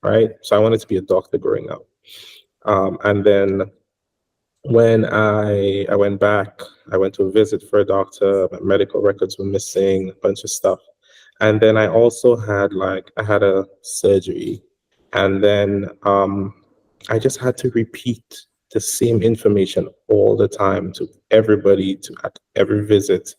right? So I wanted to be a doctor growing up. And then when I went back, I went to a visit for a doctor. My medical records were missing, a bunch of stuff. And then I also had I had a surgery, and then I just had to repeat the same information all the time to everybody, to at every visit,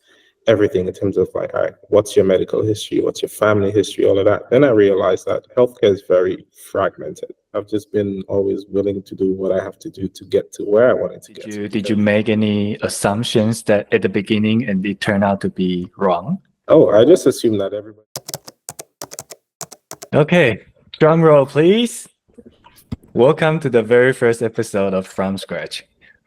everything in terms of like, all right, what's your medical history, what's your family history, all of that. Then I realized that healthcare is very fragmented. I've just been always willing to do what I have to do to get to where I wanted to Did get you to. did you make any assumptions that at the beginning and it turned out to be wrong? Oh, I just assumed that everybody. Okay, drum roll, please. Welcome to the very first episode of From Scratch.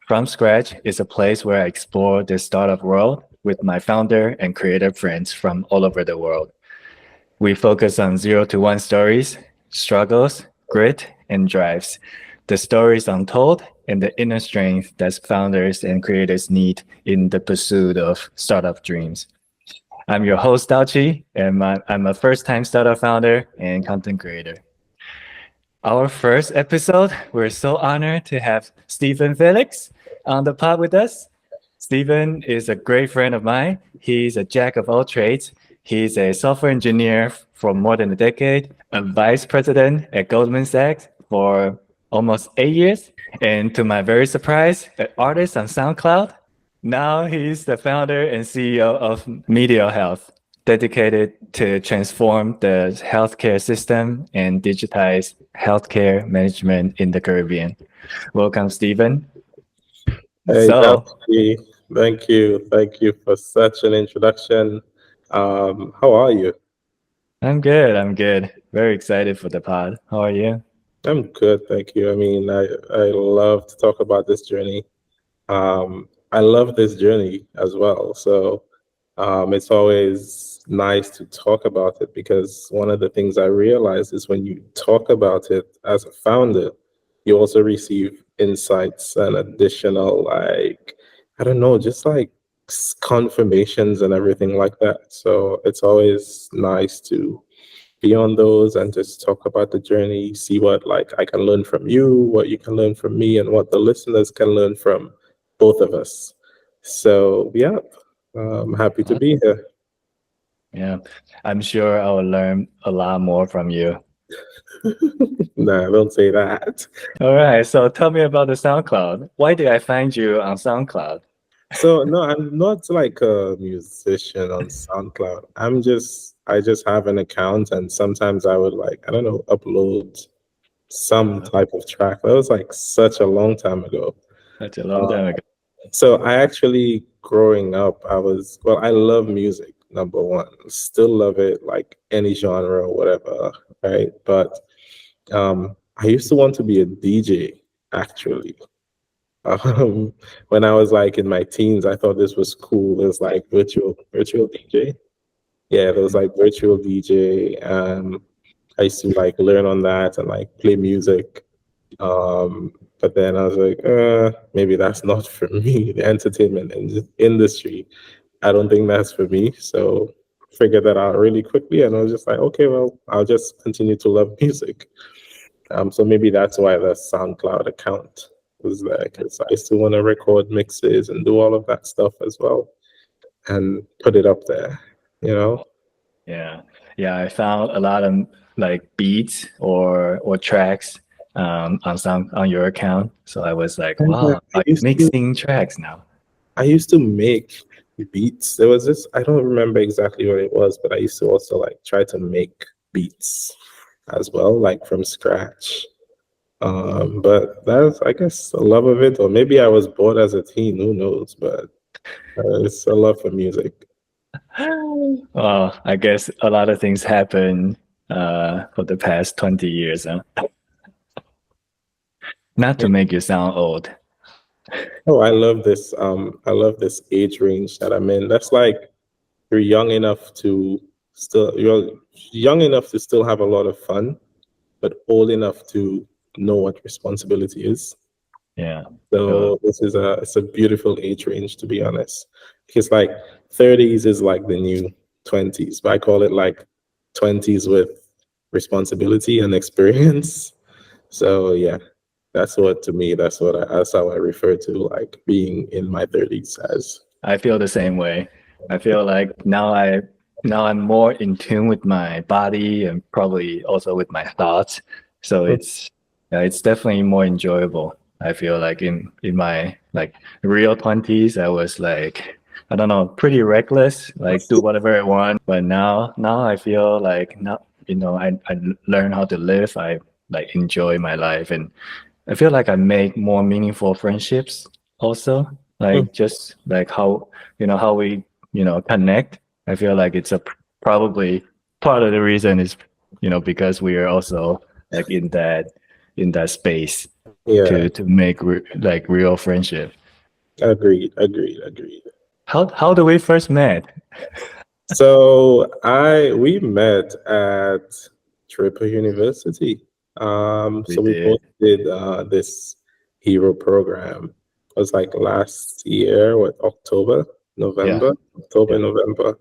From Scratch is a place where I explore the startup world with my founder and creator friends from all over the world. We focus on 0 to 1 stories, struggles, grit, and drives. The stories untold and the inner strength that founders and creators need in the pursuit of startup dreams. I'm your host, Daw-Chih, and I'm a first-time startup founder and content creator. Our first episode, we're so honored to have Felix on the pod with us. Stephen is a great friend of mine. He's a jack of all trades. He's a software engineer for more than a decade, a vice president at Goldman Sachs for almost 8 years, and to my very surprise, an artist on Soundcloud. Now he's the founder and CEO of Medial Health, dedicated to transform the healthcare system and digitize healthcare management in the Caribbean. Welcome, Stephen. Hey, Daw-Chih, thank you. Thank you for such an introduction. How are you? I'm good. I'm good. Very excited for the pod. How are you? I'm good, thank you. I mean, I love to talk about this journey. I love this journey as well. So it's always nice to talk about it, because one of the things I realize is when you talk about it as a founder, you also receive insights and additional, like, I don't know, just like confirmations and everything like that. So it's always nice to be on those and just talk about the journey, see what like I can learn from you, what you can learn from me, and what the listeners can learn from both of us. So yeah, I'm happy to be here. Yeah, I'm sure I will learn a lot more from you. Nah, don't say that. All right, so tell me about the SoundCloud. Why did I find you on SoundCloud? So no, I'm not like a musician on SoundCloud. I just have an account, and sometimes I would, like, I don't know, upload some type of track. That was like such a long time ago. Such a long time ago. So I actually, growing up, I love music, number one. Still love it, like any genre or whatever, right? But I used to want to be a DJ, actually. When I was like in my teens, I thought this was cool. It was like virtual DJ. Yeah, it was like virtual DJ. I used to like learn on that and like play music. But then I was like, maybe that's not for me. The entertainment industry, I don't think that's for me. So figured that out really quickly, and I was just like, okay, well, I'll just continue to love music. So maybe that's why the SoundCloud account was there, because I still want to record mixes and do all of that stuff as well, and put it up there, you know? Yeah, yeah. I found a lot of like beats or tracks on your account. So I was like, wow, I are you used to mixing tracks now? I used to make beats. There was this, I don't remember exactly what it was, but I used to also like try to make beats as well, like from scratch. But that's, I guess, the love of it, or maybe I was bored as a teen, who knows? But it's a love for music. Well, I guess a lot of things happen for the past 20 years. Huh? Not to make you sound old. Oh, I love this. I love this age range that I'm in. That's like you're young enough to you're young enough to still have a lot of fun, but old enough to know what responsibility is. Yeah. So it's a beautiful age range, to be honest. Because like 30s is like the new 20s, but I call it like 20s with responsibility and experience. So yeah, that's what to me, that's how I refer to like being in my 30s as. I feel the same way. I feel like now I'm more in tune with my body and probably also with my thoughts. So it's definitely more enjoyable. I feel like in my like real 20s, I was like, I don't know, pretty reckless, like do whatever I want. But now I feel like now, I learn how to live. I like enjoy my life, and I feel like I make more meaningful friendships also. Mm, Like just like how we, connect. I feel like it's probably part of the reason is, because we are also like in that space yeah, to make like real friendship. agreed. How do we first met? So we met at Draper University. We So we both did. did this hero program. It was like last year, what, Yeah. October, Yeah. November.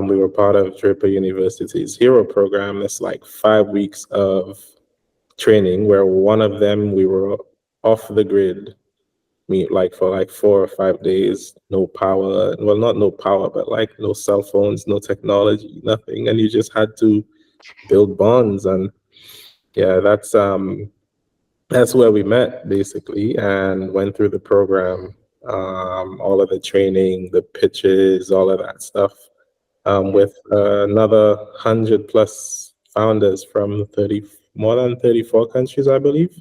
We were part of Draper University's hero program. It's like 5 weeks of training where one of them we were off the grid, meet like for like 4 or 5 days, no power. Well, not no power, but like no cell phones, no technology, nothing. And you just had to build bonds. And yeah, that's where we met basically and went through the program, all of the training, the pitches, all of that stuff, with another 100 plus founders from 30, more than 34 countries, I believe.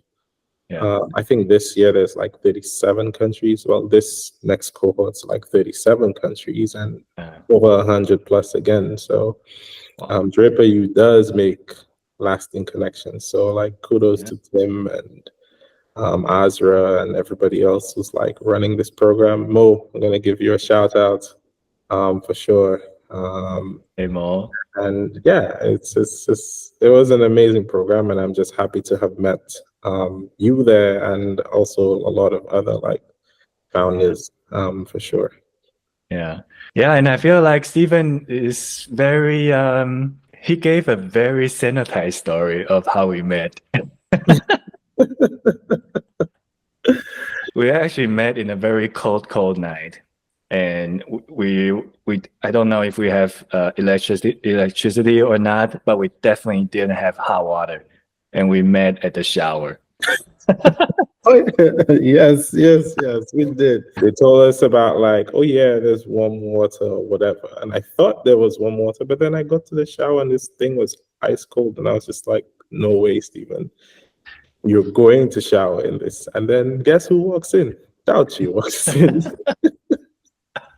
Yeah. I think this year there's like 37 countries. Well, this next cohort's like 37 countries and Yeah. over 100 plus again. So Wow. Draper U does make lasting connections. So like kudos Yeah. to Tim and Azra and everybody else who's like running this program. Mo, I'm gonna give you a shout out, for sure. Hey Mo. And yeah, it was an amazing program, and I'm just happy to have met you there, and also a lot of other like Yeah. founders, for sure. Yeah. Yeah. And I feel like Stephen is very he gave a very sanitized story of how we met. We actually met in a very cold night, and we I don't know if we have electricity or not, but we definitely didn't have hot water, and we met at the shower. Oh, yes, we did. They told us about like, oh yeah, there's warm water or whatever, and I thought there was warm water, but then I got to the shower and this thing was ice cold, and I was just like, no way, Stephen. You're going to shower in this. And then guess who walks in? Daw-Chih walks in.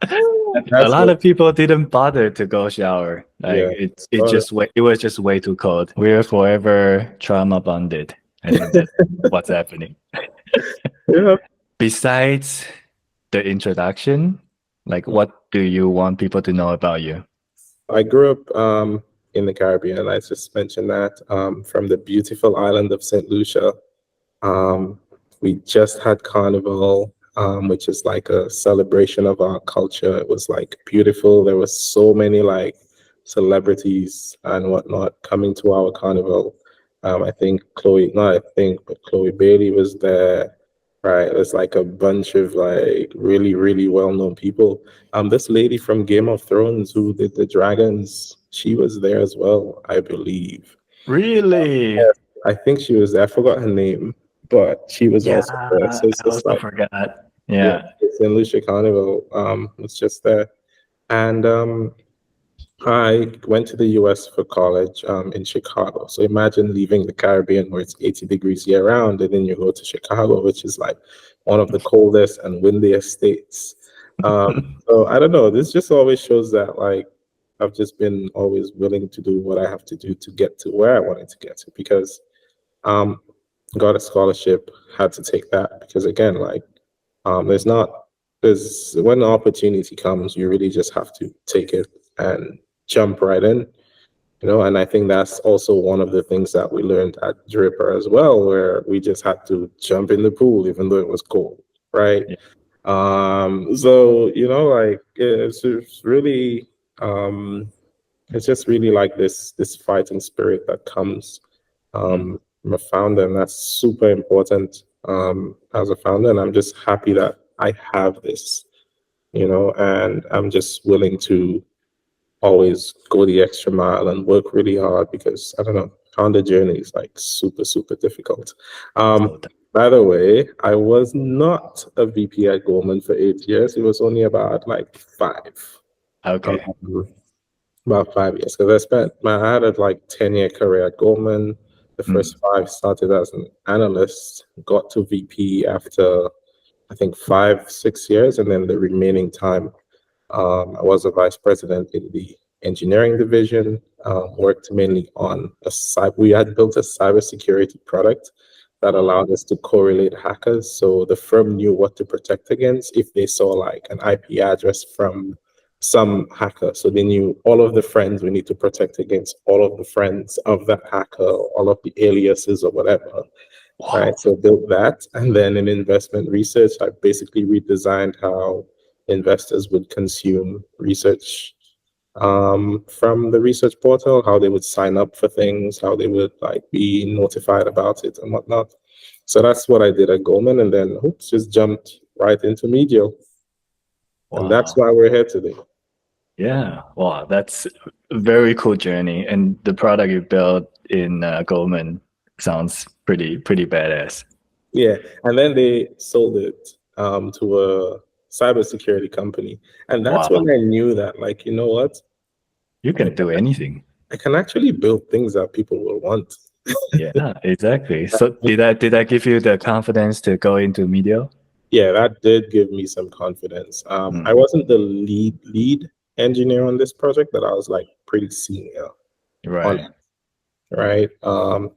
And A that's lot what, of people didn't bother to go shower. Like yeah. it was just way too cold. We're forever trauma bonded. I think that's what's happening. Yeah. Besides the introduction, like what do you want people to know about you? I grew up in the Caribbean. I just mentioned that, from the beautiful island of St. Lucia. Um, we just had Carnival, which is like a celebration of our culture. It was like beautiful. There was so many like celebrities and whatnot coming to our Carnival. I think not I think, but Chloe Bailey was there. Right, there's like a bunch of like really, really well-known people. This lady from Game of Thrones who did the dragons, she was there as well, I believe. Really? Yes, I think she was there. I forgot her name, but she was Yeah, also there. I So it's just also like, forgot. yeah, Yeah. it's in Lucia Carnival. It's just there. And I went to the US for college, in Chicago. So imagine leaving the Caribbean where it's 80 degrees year round, and then you go to Chicago, which is like one of the coldest and windiest states. So I don't know. This just always shows that like I've just been always willing to do what I have to do to get to where I wanted to get to, because um, got a scholarship, had to take that because again, like there's not there's when the opportunity comes, you really just have to take it and jump right in, and I think that's also one of the things that we learned at Dripper as well, where we just had to jump in the pool even though it was cold, right? Yeah. So like it's really um it's just really like this fighting spirit that comes from a founder, and that's super important as a founder. And I'm just happy that I have this, and I'm just willing to always go the extra mile and work really hard because I don't know, founder journey is like super, super difficult. So By the way, I was not a VP at Goldman for 8 years. It was only about like five. okay. Um, about 5 years because I had a like 10-year career at Goldman. The Mm. first five started as an analyst, got to VP after I think 5, 6 years, and then the remaining time I was a vice president in the engineering division. Worked mainly on we had built a cybersecurity product that Wow. allowed us to correlate hackers. So the firm knew what to protect against if they saw like an IP address from some hacker. So they knew all of the friends we need to protect against all of the friends of that hacker, all of the aliases or whatever. Right. Wow. So built that. And then in investment research, I basically redesigned how investors would consume research from the research portal, how they would sign up for things, how they would like be notified about it and whatnot. So that's what I did at Goldman, and then oops, just jumped right into medial, and that's Wow. why we're here today. Yeah. Wow. That's a very cool journey. And the product you built in Goldman sounds pretty badass. Yeah, and then they sold it to a cybersecurity company, and that's Wow. when I knew that, like, you know what, You I can do anything. I can actually build things that people will want. Yeah, exactly. So did that give you the confidence to go into media? Yeah, that did give me some confidence. I Mm. wasn't the lead engineer on this project, but I was like pretty senior on Right. it, right?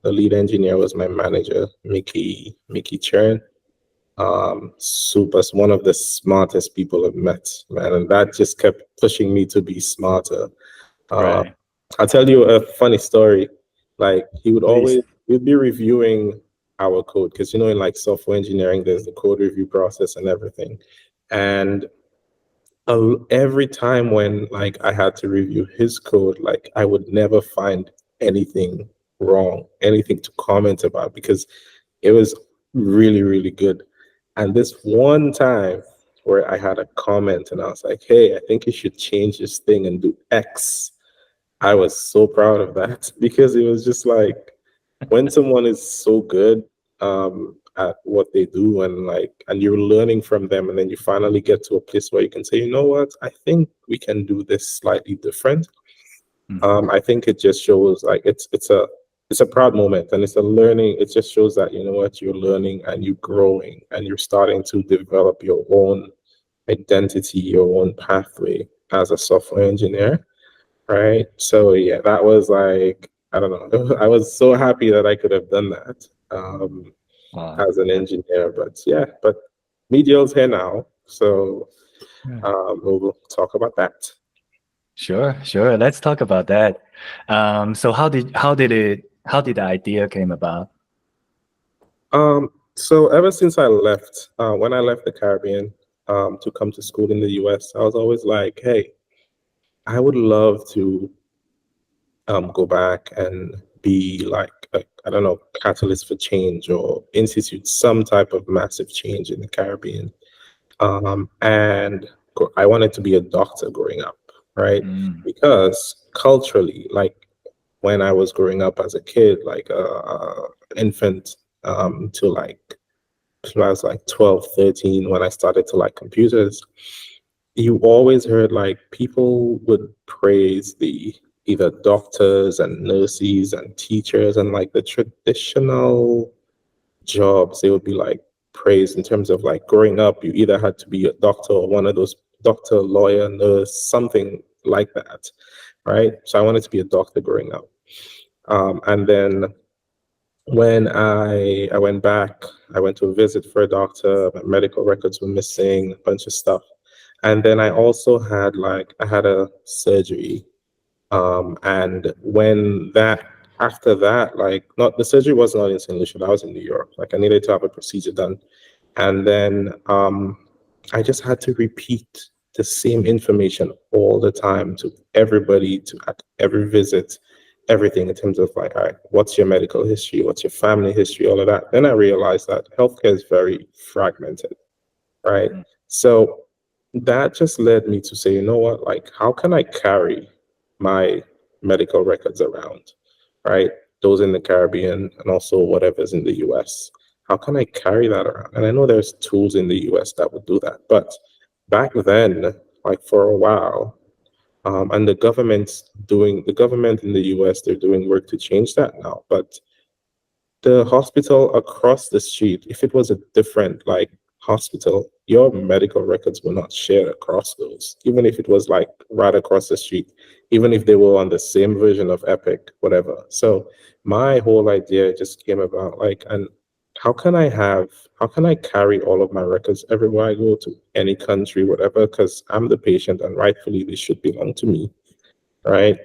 The lead engineer was my manager, Mickey Chern. Super, one of the smartest people I've met, man, and that just kept pushing me to be smarter. Uh, Right. I'll tell you a funny story. Like Please. he'd be reviewing our code because in like software engineering, there's the code review process and everything. And every time when like I had to review his code, like I would never find anything wrong, anything to comment about because it was really, really good. And this one time where I had a comment and I was like, hey, I think you should change this thing and do X. I was so proud of that because it was just like when someone is so good at what they do and you're learning from them, and then you finally get to a place where you can say, you know what, I think we can do this slightly different. Mm. I think it just shows like it's a proud moment, and it's a learning. It just shows that you know what, you're learning and you're growing and you're starting to develop your own identity, your own pathway as a software engineer. Right. So yeah, that was like, I don't know. I was so happy that I could have done that Wow. as an engineer. But yeah, but Medial's here now. So Yeah. we'll talk about that. Sure, sure. Let's talk about that. So how did the idea came about? So ever since I left, when I left the Caribbean to come to school in the US, I was always like, hey, I would love to go back and be like I don't know, catalyst for change or institute some type of massive change in the Caribbean. And I wanted to be a doctor growing up, right? Mm. Because culturally, like when I was growing up as a kid, like infant to like till I was like 12, 13, when I started to like computers, you always heard like people would praise the either doctors and nurses and teachers and like the traditional jobs. They would be like praised in terms of like growing up, you either had to be a doctor or one of those doctor, lawyer, nurse, something like that, right? So I wanted to be a doctor growing up. And then when I went back, I went to a visit for a doctor, my medical records were missing, a bunch of stuff. And then I also had I had a surgery. And when that after that, like not the surgery was not in St. Lucia, I was in New York. Like I needed to have a procedure done. And then I just had to repeat. the same information all the time to everybody, to at every visit, everything in terms of like, all right, what's your medical history, what's your family history, all of that. Then I realized that healthcare is very fragmented, right? Mm. So that just led me to say, you know what, like, how can I carry my medical records around, right? Those in the Caribbean and also whatever's in the US. How can I carry that around? And I know there's tools in the US that would do that, but back then, like for a while, and the government in the US, they're doing work to change that now. But the hospital across the street, if it was a different like hospital, your medical records were not shared across those, even if it was like right across the street, even if they were on the same version of Epic, whatever. So my whole idea just came about like, and how can I carry all of my records everywhere I go to any country, whatever, because I'm the patient and rightfully they should belong to me, right?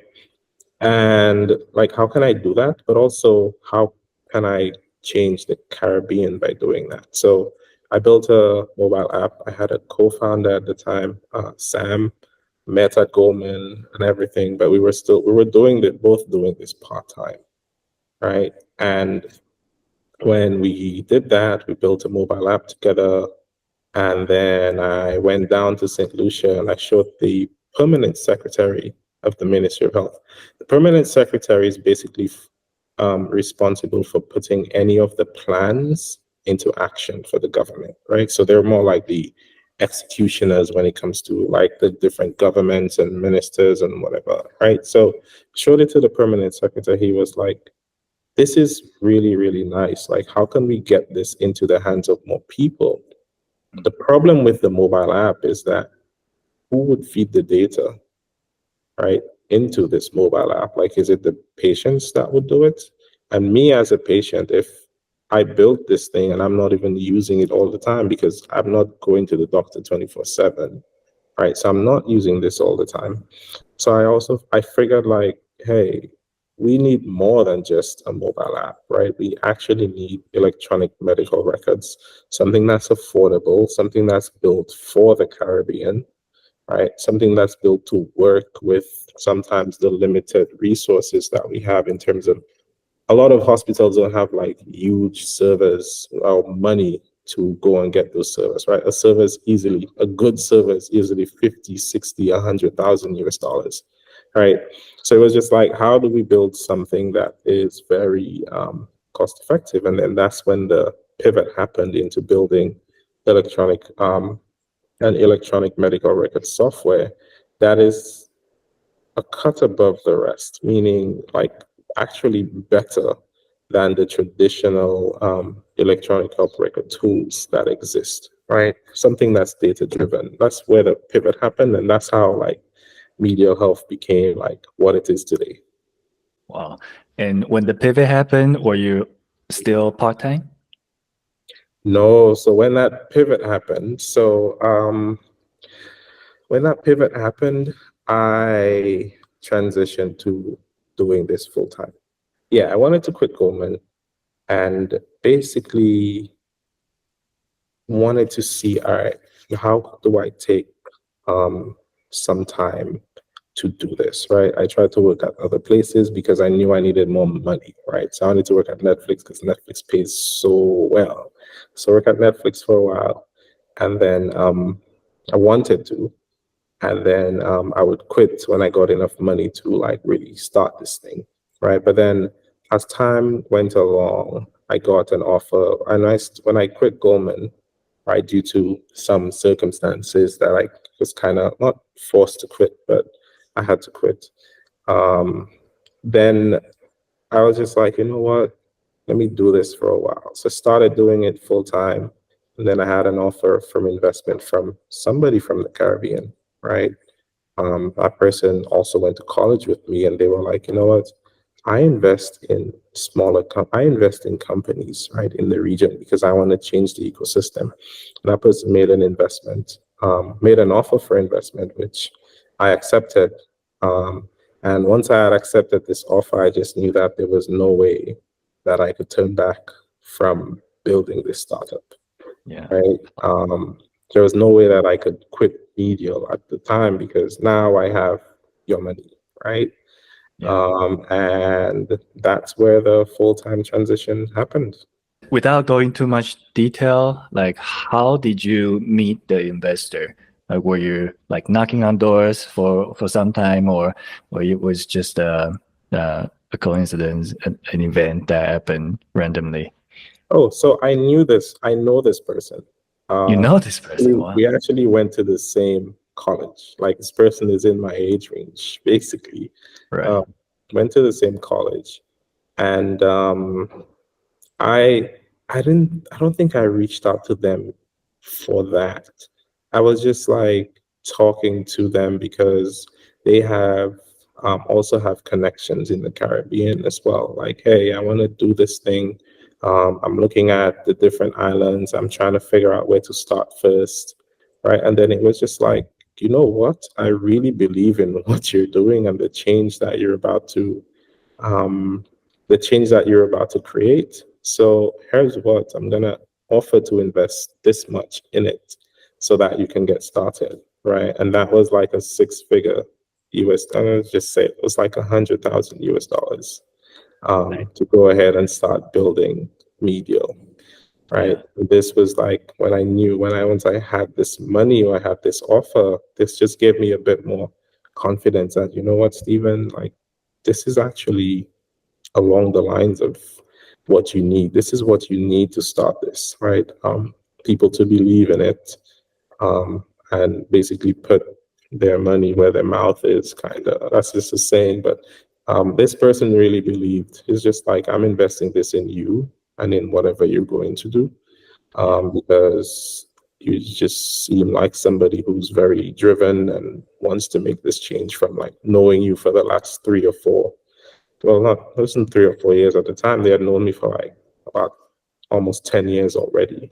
And like, how can I do that? But also, how can I change the Caribbean by doing that? So I built a mobile app. I had a co-founder at the time, Sam, met at Goldman and everything, but we were both doing this part-time, right? And when we did that, we built a mobile app together. And then I went down to St. Lucia and I showed the permanent secretary of the Ministry of Health. The permanent secretary is basically responsible for putting any of the plans into action for the government, right? So they're more like the executioners when it comes to like the different governments and ministers and whatever, right? So showed it to the permanent secretary. He was like, this is really, really nice. Like, how can we get this into the hands of more people? The problem with the mobile app is that who would feed the data, right, into this mobile app? Like, is it the patients that would do it? And me as a patient, if I built this thing and I'm not even using it all the time because I'm not going to the doctor 24/7, right? So I'm not using this all the time. So I figured like, hey, we need more than just a mobile app, right? We actually need electronic medical records, something that's affordable, something that's built for the Caribbean, right? Something that's built to work with sometimes the limited resources that we have in terms of a lot of hospitals don't have like huge servers or money to go and get those servers, right? A good server is easily 50, 60, 100,000 US dollars, right? So it was just like, how do we build something that is very cost effective? And then that's when the pivot happened into building electronic and electronic medical record software that is a cut above the rest, meaning like actually better than the traditional electronic health record tools that exist, right? Something that's data driven. That's where the pivot happened, and that's how like medial health became like what it is today. Wow. And when the pivot happened, were you still part-time? No, so when that pivot happened, when that pivot happened, I transitioned to doing this full time. Yeah, I wanted to quit Goldman and basically wanted to see, all right, how do I take some time to do this, right? I tried to work at other places because I knew I needed more money, right? So I wanted to work at Netflix because Netflix pays so well. So I worked at Netflix for a while, and then I wanted to, and then I would quit when I got enough money to like really start this thing, right? But then as time went along, I got an offer, and when I quit Goldman, right, due to some circumstances that I was kind of not forced to quit, but I had to quit. Then I was just like, you know what? Let me do this for a while. So I started doing it full time. And then I had an offer from investment from somebody from the Caribbean, right? That person also went to college with me, and they were like, you know what? I invest in companies, right, in the region because I want to change the ecosystem. And that person made an investment, made an offer for investment, which I accepted. And once I had accepted this offer, I just knew that there was no way that I could turn back from building this startup, Yeah. right? There was no way that I could quit medial at the time because now I have your money, right? Yeah. And that's where the full-time transition happened. Without going too much detail, like how did you meet the investor? Like were you like knocking on doors for some time, or it was just a coincidence, an event that happened randomly? Oh, so I knew this. I know this person. You Uh, know this person? Wow. we actually went to the same college. Like this person is in my age range, basically. Right. Um, went to the same college, and I I don't think I reached out to them for that. I was just like talking to them because they have also have connections in the Caribbean as well. Like, hey, I want to do this thing. I'm looking at the different islands. I'm trying to figure out where to start first, right? And then it was just like, you know what? I really believe in what you're doing and um, the change that you're about to create. So here's what I'm gonna offer to invest this much in it so that you can get started, right? And that was like a six-figure US. I'm gonna just say it was like 100,000 US dollars Right. to go ahead and start building Medial, right? Yeah. This was like when I knew when I once I had this money or I had this offer, this just gave me a bit more confidence that you know what, Stephen, like this is actually along the lines of what you need. This is what you need to start this, right? People to believe in it, and basically put their money where their mouth is, kind of. That's just a saying, but this person really believed. It's just like, I'm investing this in you and in whatever you're going to do, Yeah. because you just seem like somebody who's very driven and wants to make this change from like knowing you for the last 3 or 4, well, not it wasn't 3 or 4 years at the time. They had known me for like about almost 10 years already,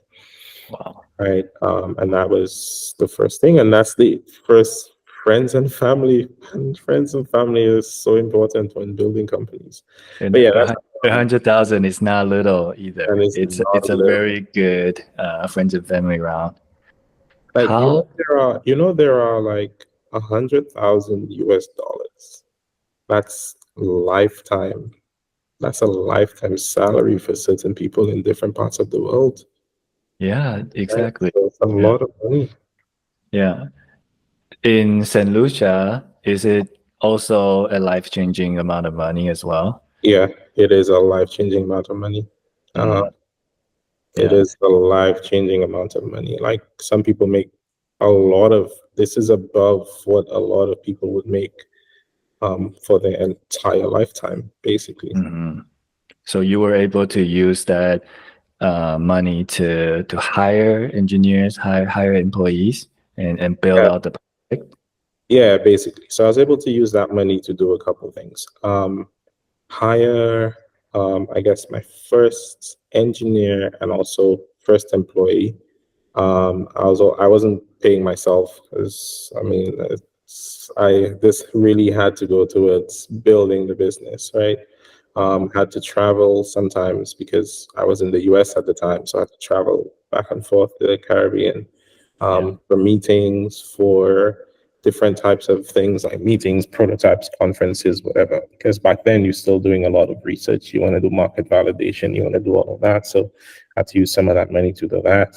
Wow. right? And that was the first thing, and that's the first friends and family. And friends and family is so important when building companies. And But yeah, that's 100,000 is not little either. and it's It's not a little. very good friends and family round. Like How? there are like 100,000 US dollars. That's lifetime. That's a lifetime salary for certain people in different parts of the world. Yeah, Right? exactly. So it's a Yeah. lot of money. Yeah. In St. Lucia, is it also a life-changing amount of money as well? Yeah, it is a life-changing amount of money. Uh, Mm, it yeah. is a life-changing amount of money. Like some people make a lot of, this is above what a lot of people would make for their entire lifetime, basically. Mhm. So you were able to use that money to hire engineers, hire employees, and build Yeah, out the project. yeah, basically. So I was able to use that money to do a couple things. Hire, I guess, my first engineer and also first employee. I wasn't paying myself because I mean this really had to go towards building the business, right? Wow. Had to travel sometimes because I was in the US at the time, so I had to travel back and forth to the Caribbean Yeah. for meetings, for different types of things like meetings, prototypes, conferences, whatever. Because back then you're still doing a lot of research. You want to do market validation, you want to do all of that. So I had to use some of that money to do that.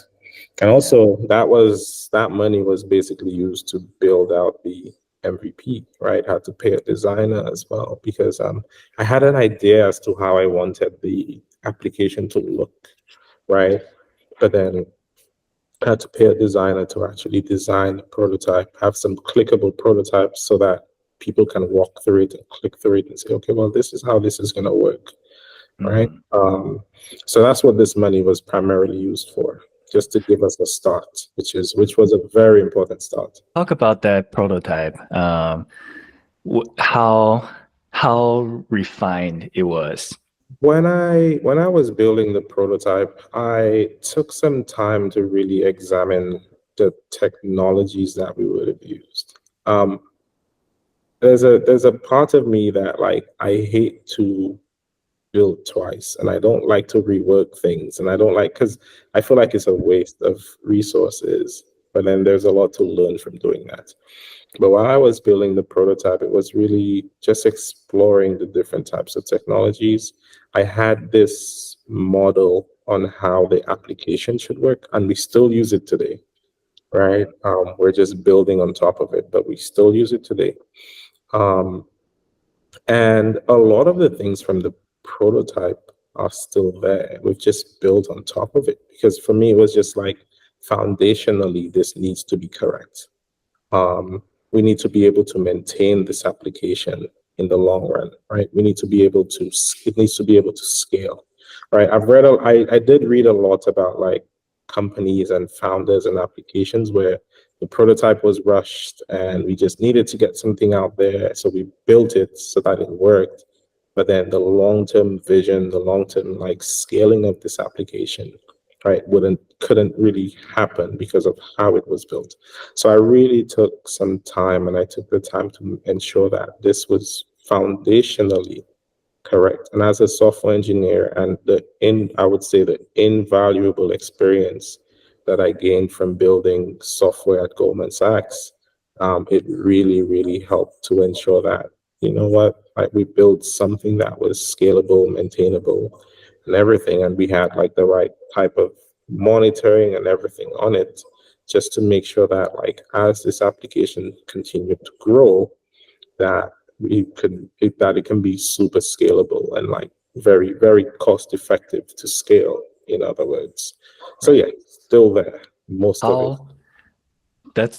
And Yeah. also that money was basically used to build out the MVP, right? Had to pay a designer as well because I had an idea as to how I wanted the application to look, right? But then I had to pay a designer to actually design a prototype, have some clickable prototypes so that people can walk through it and click through it and say, okay, well, this is how this is going to work, right? Mhm. So that's what this money was primarily used for, just to give us a start, which was a very important start. Talk about that prototype. How refined it was. When I was building the prototype, I took some time to really examine the technologies that we would have used. Um, there's a part of me that like I hate to build twice, and I don't like to rework things, and I don't like because I feel like it's a waste of resources. but then there's a lot to learn from doing that. But while I was building the prototype, it was really just exploring the different types of technologies. I had this model on how the application should work, and we still use it today, right? We're just building on top of it, but we still use it today. Um, and a lot of the things from the prototype are still there. We've just built on top of it because for me, it was just like foundationally, this needs to be correct. um, we need to be able to maintain this application in the long run, right? We need to be able to, it needs to be able to scale, right? I did read a lot about like companies and founders and applications where the prototype was rushed and we just needed to get something out there. So we built it so that it worked. But then the long-term vision, the long-term like scaling of this application, right, couldn't really happen because of how it was built. So I really took some time and I took the time to ensure that this was foundationally correct. And as a software engineer and I would say the invaluable experience that I gained from building software at Goldman Sachs, it really, really helped to ensure that, you know what, like we built something that was scalable, maintainable, and everything. And we had like the right type of monitoring and everything on it, just to make sure that like as this application continued to grow, that that it can be super scalable and like very, very cost effective to scale, in other words. So Right. yeah, still there, most of it. How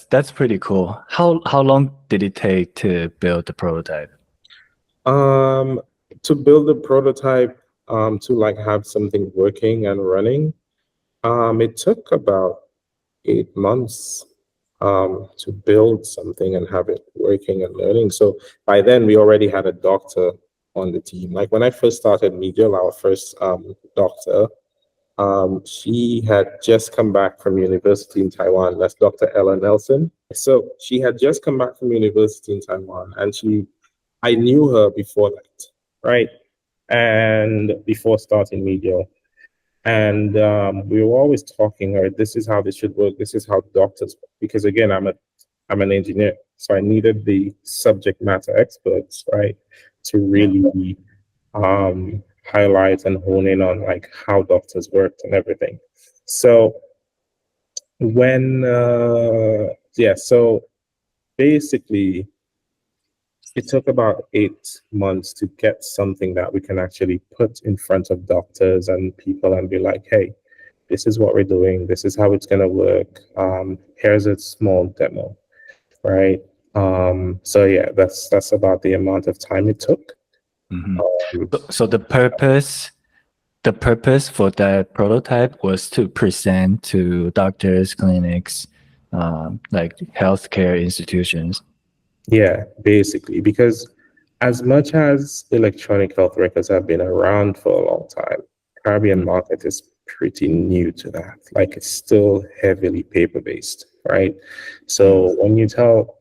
that's pretty cool. How long did it take to build the prototype? Um, to build a prototype, to like have something working and running, it took about 8 months to build something and have it working and learning. So by then we already had a doctor on the team. Like when I first started Medial, our first doctor, she had just come back from university in Taiwan. That's Dr. Ella Nelson. So she had just come back from university in Taiwan, and I knew her before that, right? And before starting Medial. And we were always talking, all right, this is how this should work. This is how doctors work. Because again, I'm an engineer, so I needed the subject matter experts, right, to Yeah. really highlight and hone in on like how doctors worked and everything. So so basically it took about 8 months to get something that we can actually put in front of doctors and people and be like, hey, this is what we're doing. This is how it's going to work. Here's a small demo, right? So yeah, that's about the amount of time it took. Mhm. Um, So the purpose for that prototype was to present to doctors, clinics, like healthcare institutions. yeah, basically, because as much as electronic health records have been around for a long time, Caribbean Mm. market is pretty new to that. Like it's still heavily paper based, right? Mm. So when you tell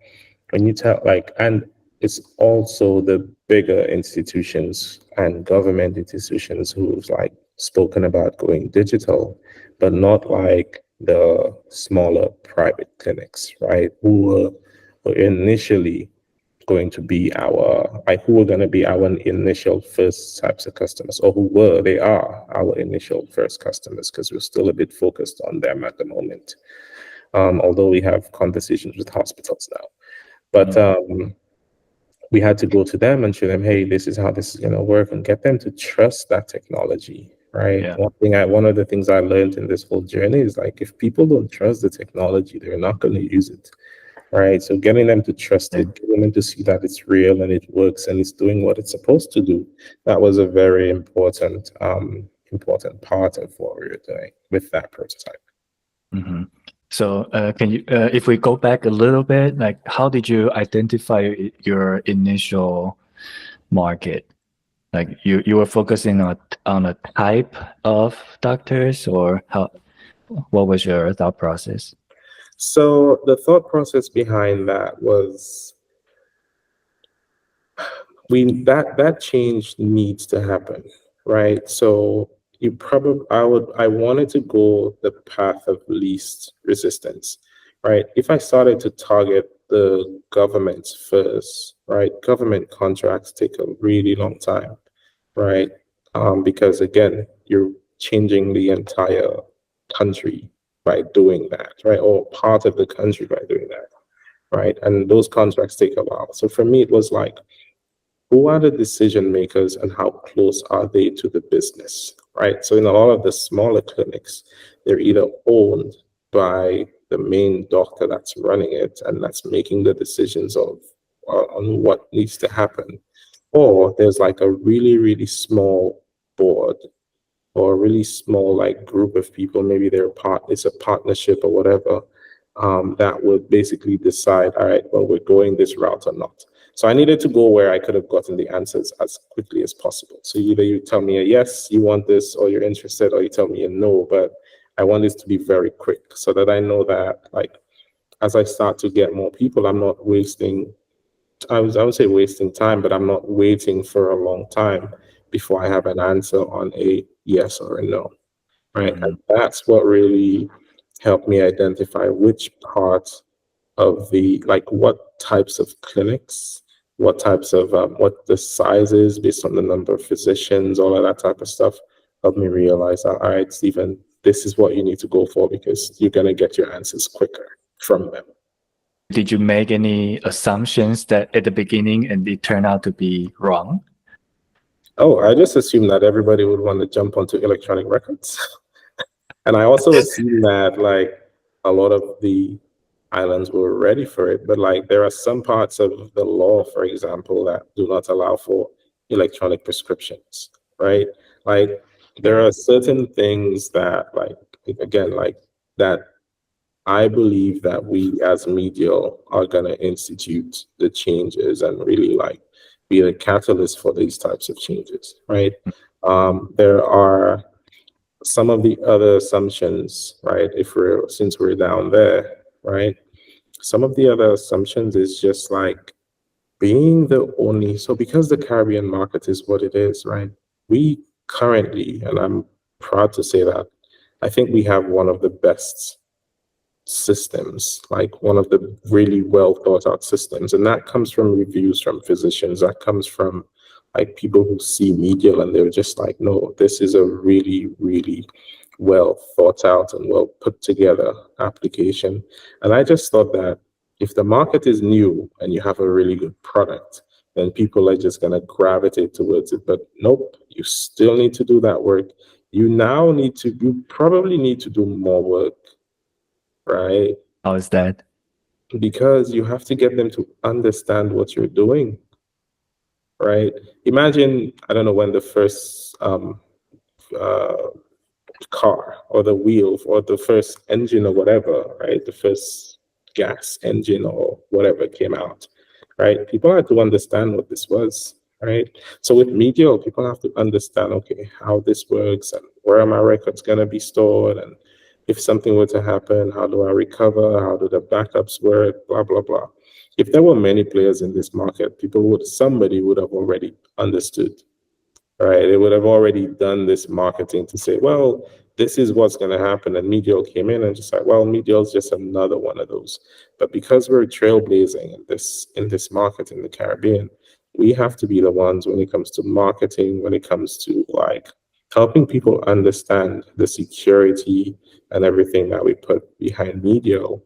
like, and it's also the bigger institutions and government institutions who've like spoken about going digital, but not like the smaller private clinics, right? Who were initially going to be who were going to be our initial first types of customers, or they are our initial first customers, because we're still a bit focused on them at the moment. Although we have conversations with hospitals now. But Mhm. we had to go to them and show them, hey, this is how this is going to work, and get them to trust that technology, right? Yeah. One of the things I learned in this whole journey is like, if people don't trust the technology, they're not going to use it, right? So getting them to trust Yeah. it, getting them to see that it's real and it works and it's doing what it's supposed to do, that was a very important part of what we were doing with that prototype. Mhm. So can you, if we go back a little bit, like how did you identify your initial market? Like you were focusing on a type of doctors, or how? What was your thought process? So the thought process behind that was, that change needs to happen, right? So I wanted to go the path of least resistance, right? If I started to target the governments first, right? Government contracts take a really long time, right? Because again, you're changing the entire country by doing that, right? Or part of the country by doing that, right? And those contracts take a while. So for me, it was like, who are the decision makers and how close are they to the business, right? So in a lot of the smaller clinics, they're either owned by the main doctor that's running it and that's making the decisions of on what needs to happen, or there's like a really, really small board or a really small like group of people, maybe it's a partnership or whatever, that would basically decide, all right, well, we're going this route or not. So I needed to go where I could have gotten the answers as quickly as possible. So either you tell me a yes, you want this, or you're interested, or you tell me a no, but I want this to be very quick so that I know that like as I start to get more people, I'm not wasting, I would say wasting time, but I'm not waiting for a long time before I have an answer on a yes or a no, right? And that's what really helped me identify which part of the, like what types of clinics, what types of, what the size is based on the number of physicians, all of that type of stuff helped me realize that, all right, Stephen, this is what you need to go for because you're going to get your answers quicker from them. Did you make any assumptions that at the beginning and it turned out to be wrong? Oh, I just assumed that everybody would want to jump onto electronic records. And I also assumed that like a lot of the islands were ready for it, but like there are some parts of the law, for example, that do not allow for electronic prescriptions, right? Like there are certain things that like, again, like that I believe that we as medial are gonna institute the changes and really like be the catalyst for these types of changes, right? There are some of the other assumptions, right? Since we're down there, right? Some of the other assumptions is just like being the only, so because the Caribbean market is what it is, right? We currently, and I'm proud to say that, I think we have one of the best systems, like one of the really well thought out systems. And that comes from reviews from physicians. That comes from like people who see medial and they're just like, no, this is a really, really well thought out and well put together application. And I just thought that if the market is new and you have a really good product, then people are just going to gravitate towards it. But nope, you still need to do that work. You probably need to do more work, right? How is that? Because you have to get them to understand what you're doing, right? Imagine, I don't know when the first uh, car or the wheel or the first engine or whatever, right? The first gas engine or whatever came out, right? People had to understand what this was, right? So with medial, people have to understand, okay, how this works and where are my records going to be stored, and if something were to happen, how do I recover? How do the backups work? Blah, blah, blah. If there were many players in this market, somebody would have already understood, right? They would have already done this marketing to say, well, this is what's going to happen. And Medial came in and just like, well, Medial is just another one of those. But because we're trailblazing in this market in the Caribbean, we have to be the ones when it comes to marketing, when it comes to like helping people understand the security and everything that we put behind Medial.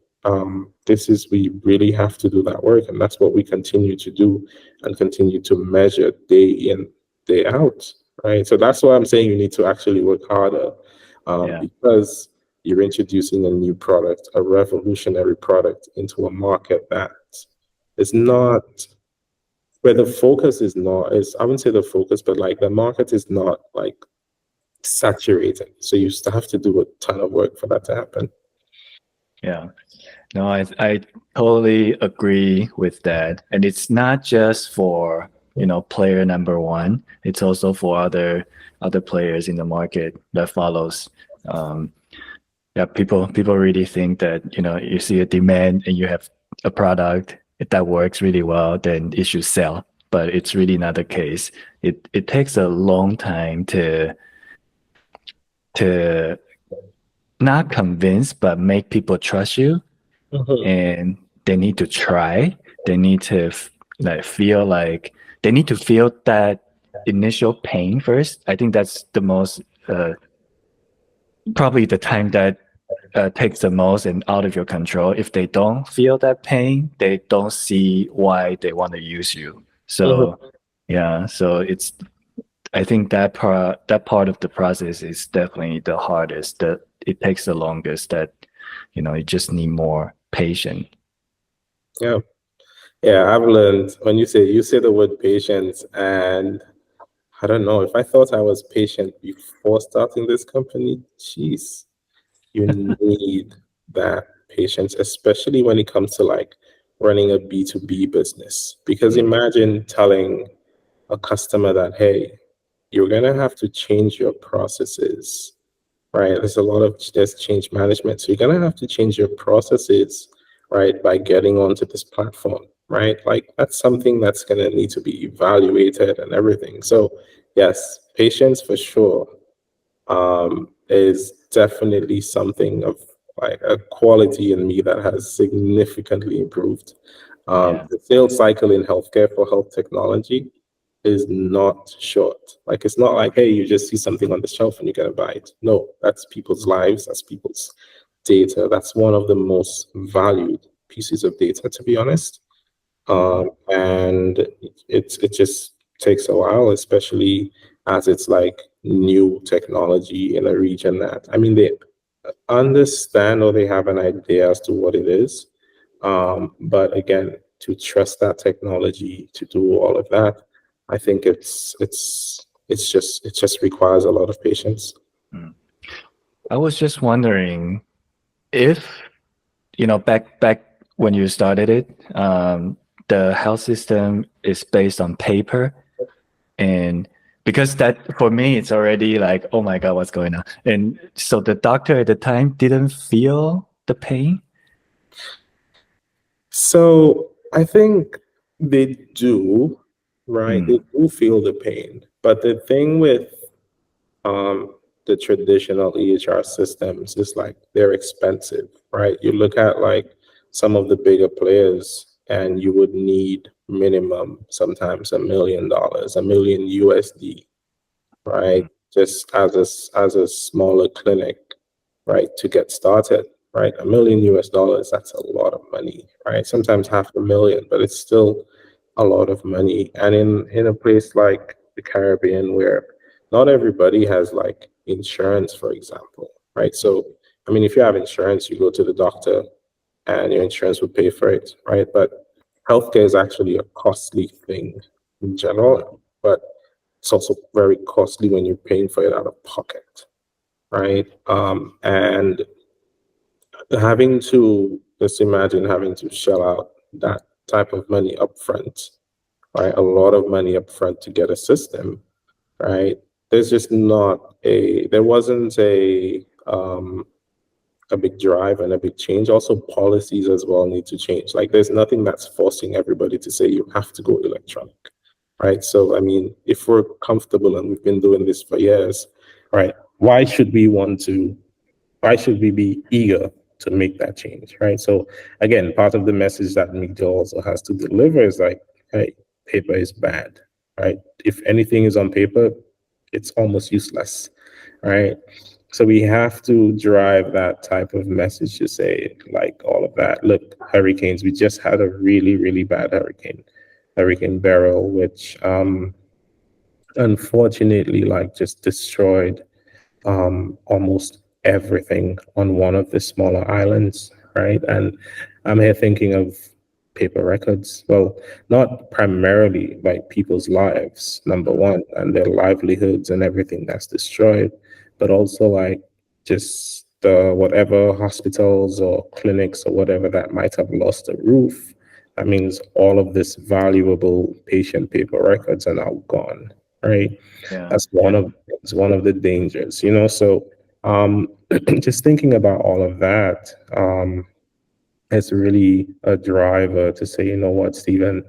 We really have to do that work. And that's what we continue to do and continue to measure day in, day out, right? So that's why I'm saying you need to actually work harder, because you're introducing a new product, a revolutionary product into a market that is not, where the focus is not, I wouldn't say the focus, but like the market is not like saturated. So you still have to do a ton of work for that to happen. Yeah. No, I totally agree with that. And it's not just for, player number one. It's also for other players in the market that follows. People really think that, you see a demand and you have a product that works really well, then it should sell. But it's really not the case. It takes a long time to not convince, but make people trust you. Mhm. and they need to try. They need to feel like they need to feel that initial pain first. I think that's the most probably the time that takes the most and out of your control. If they don't feel that pain, they don't see why they want to use you. Mhm. So yeah, so it's I think that part of the process is definitely the hardest. That it takes the longest. That you just need more patience. Yeah. Yeah, I've learned when you say the word patience, and I don't know if I thought I was patient before starting this company. Jeez, you need that patience, especially when it comes to like running a B2B business. Because Mm, imagine telling a customer that, hey, you're gonna have to change your processes, right? There's change management. So you're gonna have to change your processes, right, by getting onto this platform, right? Like that's something that's gonna need to be evaluated and everything. So yes, patience for sure is definitely something of like a quality in me that has significantly improved. yeah, The sales cycle in healthcare for health technology is not short. Like it's not like, hey, you just see something on the shelf and you're gonna buy it. No, that's people's lives, that's people's data. That's one of the most valued pieces of data, to be honest. mhm, And it just takes a while, especially as it's like new technology in a region that I mean they understand or they have an idea as to what it is. But again, to trust that technology to do all of that, I think it just requires a lot of patience. mm. I was just wondering if back when you started it, the health system is based on paper, and because that for me it's already like, oh my god, what's going on? And so the doctor at the time didn't feel the pain. So I think they do, right? They Mm, do feel the pain. But the thing with the traditional EHR systems is like they're expensive, right? You look at like some of the bigger players, and you would need minimum sometimes $1 million, a million USD, right? mm, Just as a smaller clinic, right, to get started, right? A million US dollars, that's a lot of money, right? Sometimes half a million, but it's still a lot of money. And in a place like the Caribbean where not everybody has like insurance, for example, right? So I mean, if you have insurance, you go to the doctor and your insurance will pay for it, right? But healthcare is actually a costly thing in mm, general, but it's also very costly when you're paying for it out of pocket, right? And having to just imagine having to shell out that type of money up front, right? A lot of money up front to get a system, right? There's just not there wasn't a big drive and a big change. Also, policies as well need to change. Like, there's nothing that's forcing everybody to say you have to go electronic, right? So, I mean, if we're comfortable and we've been doing this for years, right? Why should we be eager to make that change, right? So, again, part of the message that media also has to deliver is like, hey, paper is bad, right? If anything is on paper, it's almost useless, right? So we have to drive that type of message to say, like all of that. Look, hurricanes. We just had a really, really bad hurricane, Hurricane Beryl, which unfortunately, like, just destroyed almost everything on one of the smaller islands, right? And I'm here thinking of paper records. Well, not primarily like people's lives, number mm, one, and their livelihoods and everything that's destroyed, but also like just whatever hospitals or clinics or whatever that might have lost a roof. That means all of this valuable patient paper records are now gone, right? yeah, That's yeah, one of the dangers, you know. So just thinking about all of that, it's really a driver to say, you know what, Stephen,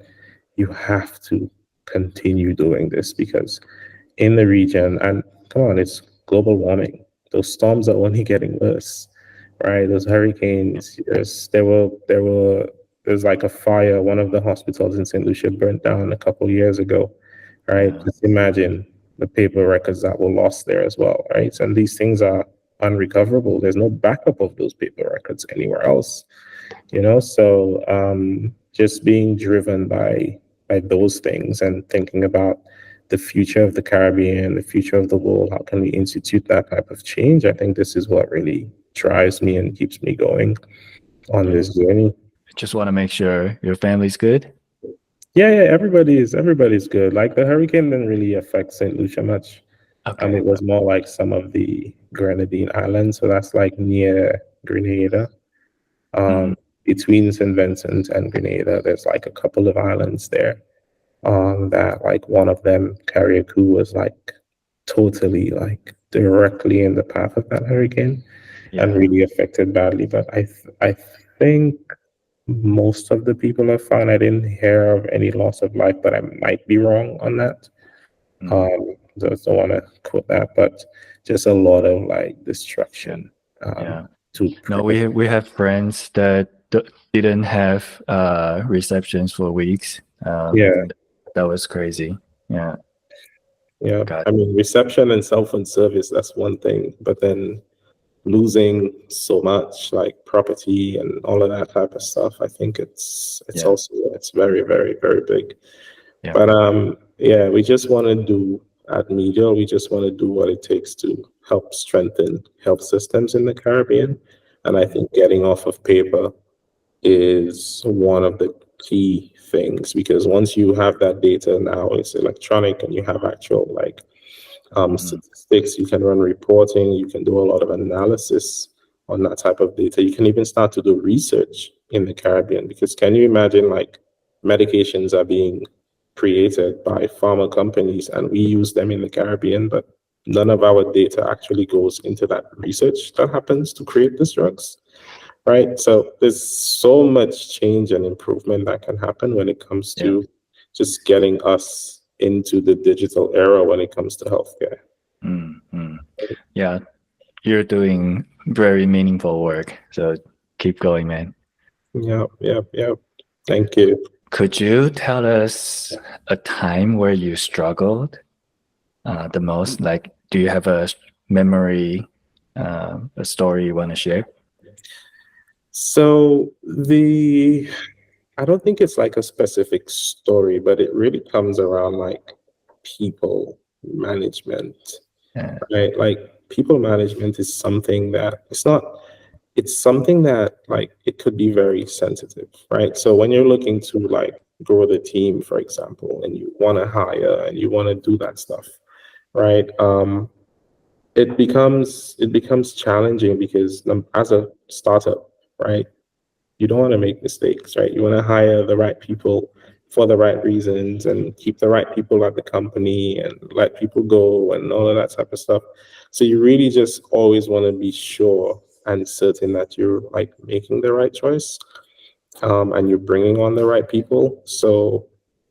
you have to continue doing this because in the region, and come on, it's global warming. Those storms are only getting worse, right? Those hurricanes. There's like a fire. One of the hospitals in St. Lucia burnt down a couple years ago, right? Yeah. Just imagine the paper records that were lost there as well, right? And these things are unrecoverable. There's no backup of those paper records anywhere else, you know. So just being driven by those things and thinking about the future of the Caribbean, the future of the world, how can we institute that type of change? I think this is what really drives me and keeps me going on Yeah. this journey. Just want to make sure your family's good. Yeah, everybody's good. Like the hurricane didn't really affect St. Lucia much. Okay. It was more like some of the Grenadine Islands, so that's like near Grenada. Mm, Between St. Vincent and Grenada, there's like a couple of islands there. That like one of them, Carriacou, was like totally like directly in the path of that hurricane and yeah. really affected badly. But I think most of the people are fine. I didn't hear of any loss of life, but I might be wrong on that. Mm, Just don't want to quote that, but just a lot of like yeah. destruction Yeah. to No, property. we have friends that didn't have receptions for weeks. Yeah, That was crazy. Yeah. yeah. God. I mean, reception and cell phone service, that's one thing, but then losing so much like property and all of that type of stuff, I think it's Yeah. also it's very, very, very big. Yeah. But yeah, we just want to do at Medial, we just want to do what it takes to help strengthen health systems in the Caribbean. And I think getting off of paper is one of the key things, because once you have that data, now it's electronic and you have actual like Mm, statistics, you can run reporting, you can do a lot of analysis on that type of data. You can even start to do research in the Caribbean, because can you imagine like medications are being created by pharma companies and we use them in the Caribbean, but none of our data actually goes into that research that happens to create these drugs, right? So there's so much change and improvement that can happen when it comes yeah. to just getting us into the digital era when it comes to healthcare. Mm, mm. Yeah. You're doing very meaningful work. So keep going, man. Yep. Thank you. Could you tell us a time where you struggled the most? Like, do you have a memory, a story you want to share? So I don't think it's like a specific story, but it really comes around like people management, Yeah. right? Like people management is something that it's something that like it could be very sensitive, right? So when you're looking to like grow the team, for example, and you want to hire and you want to do that stuff, right? It becomes challenging because as a startup, right? You don't want to make mistakes, right? You want to hire the right people for the right reasons and keep the right people at the company and let people go and all of that type of stuff. So you really just always want to be sure and certain that you're like making the right choice, and you're bringing on the right people. So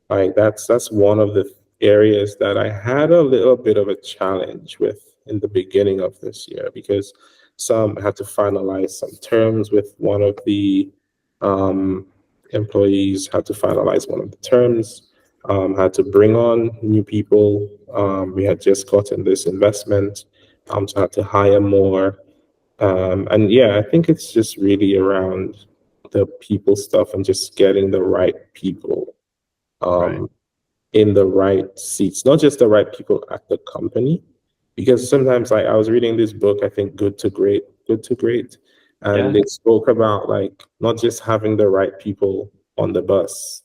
like that's one of the areas that I had a little bit of a challenge with in the beginning of this year, because some had to finalize some terms with one of the um, employees, had to finalize one of the terms, had to bring on new people. We had just gotten this investment, so had to hire more. And yeah, I think it's just really around the people stuff and just getting the right people Right. um, in the right seats, not just the right people at the company. Because sometimes, like, I was reading this book, I think Good to Great, and Yeah. they spoke about like not just having the right people on the bus,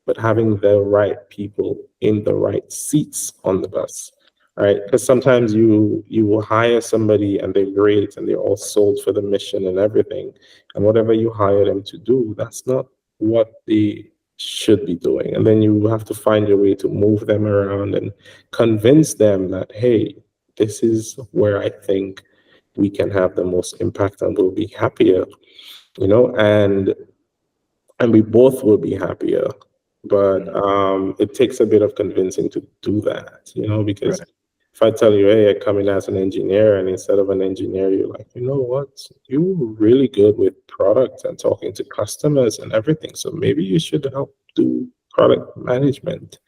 but having the right people in the right seats on the bus, right? Because sometimes you will hire somebody and they're great and they're all sold for the mission and everything, and whatever you hire them to do, that's not what they should be doing. And then you have to find your way to move them around and convince them that, hey, this is where I think we can have the most impact and we'll be happier, and we both will be happier. But Mm, it takes a bit of convincing to do that, because right. if I tell you, hey, I come in as an engineer, and instead of an engineer, you're like, you know what? You're really good with product and talking to customers and everything. So maybe you should help do product management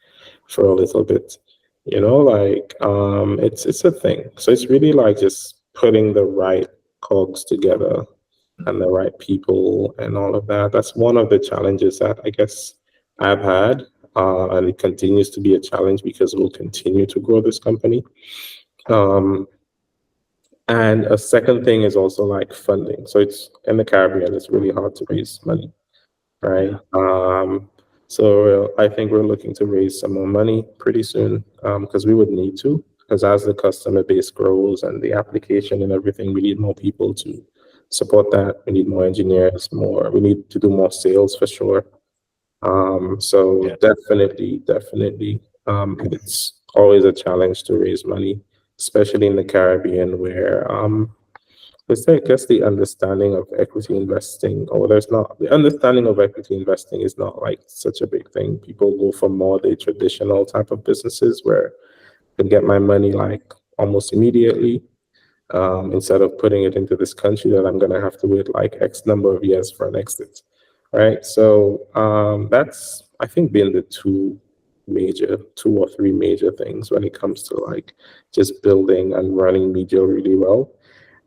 for a little bit. It's a thing. So it's really like just putting the right cogs together and the right people and all of that. That's one of the challenges that I guess I've had. And it continues to be a challenge because we'll continue to grow this company. Um, and a second thing is also like funding. So it's in the Caribbean, it's really hard to raise money, right? Yeah. So I think we're looking to raise some more money pretty soon because we would need to. Because as the customer base grows and the application and everything, we need more people to support that. We need more engineers, more. We need to do more sales for sure. So Yeah. definitely, it's always a challenge to raise money, especially in the Caribbean, where I guess the understanding of equity investing, or there's not the understanding of equity investing is not like such a big thing. People go for more the traditional type of businesses where I can get my money like almost immediately, instead of putting it into this country that I'm gonna have to wait like X number of years for an exit, right? So that's I think been the two or three major things when it comes to like just building and running media really well.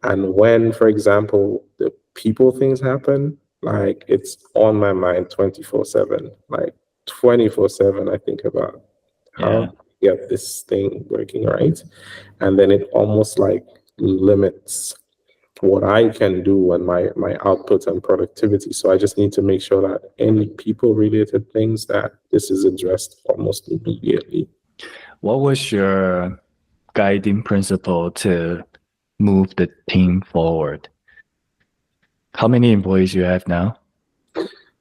And when, for example, the people things happen, like it's on my mind 24/7, like 24/7. I think about how Yeah. to get this thing working right. And then it almost like limits what I can do and my output and productivity. So I just need to make sure that any people related things that this is addressed almost immediately. What was your guiding principle to move the team forward? How many employees you have now?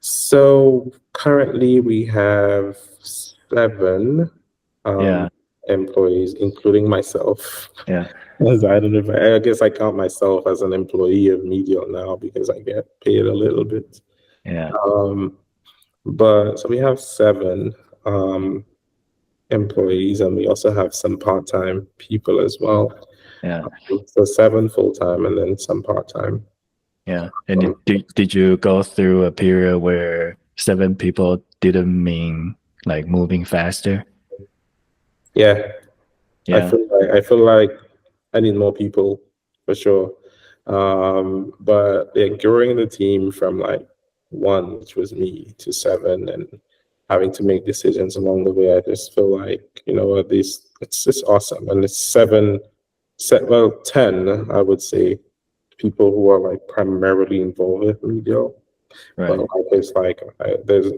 So currently we have 7 Yeah. employees, including myself. Yeah. As I don't know if I guess I count myself as an employee of Medial now because I get paid a little bit. Yeah. Um, but so we have 7 um, employees, and we also have some part-time people as well. Yeah. So 7 full-time and then some part-time. Yeah. And Um, did you go through a period where 7 people didn't mean like moving faster? yeah, Yeah. I feel like I need more people for sure. But they're growing the team from like 1, which was me, to 7, and having to make decisions along the way. I just feel like, you know what, it's just awesome. And it's 10, I would say, people who are like primarily involved with media. But Right. like, it's like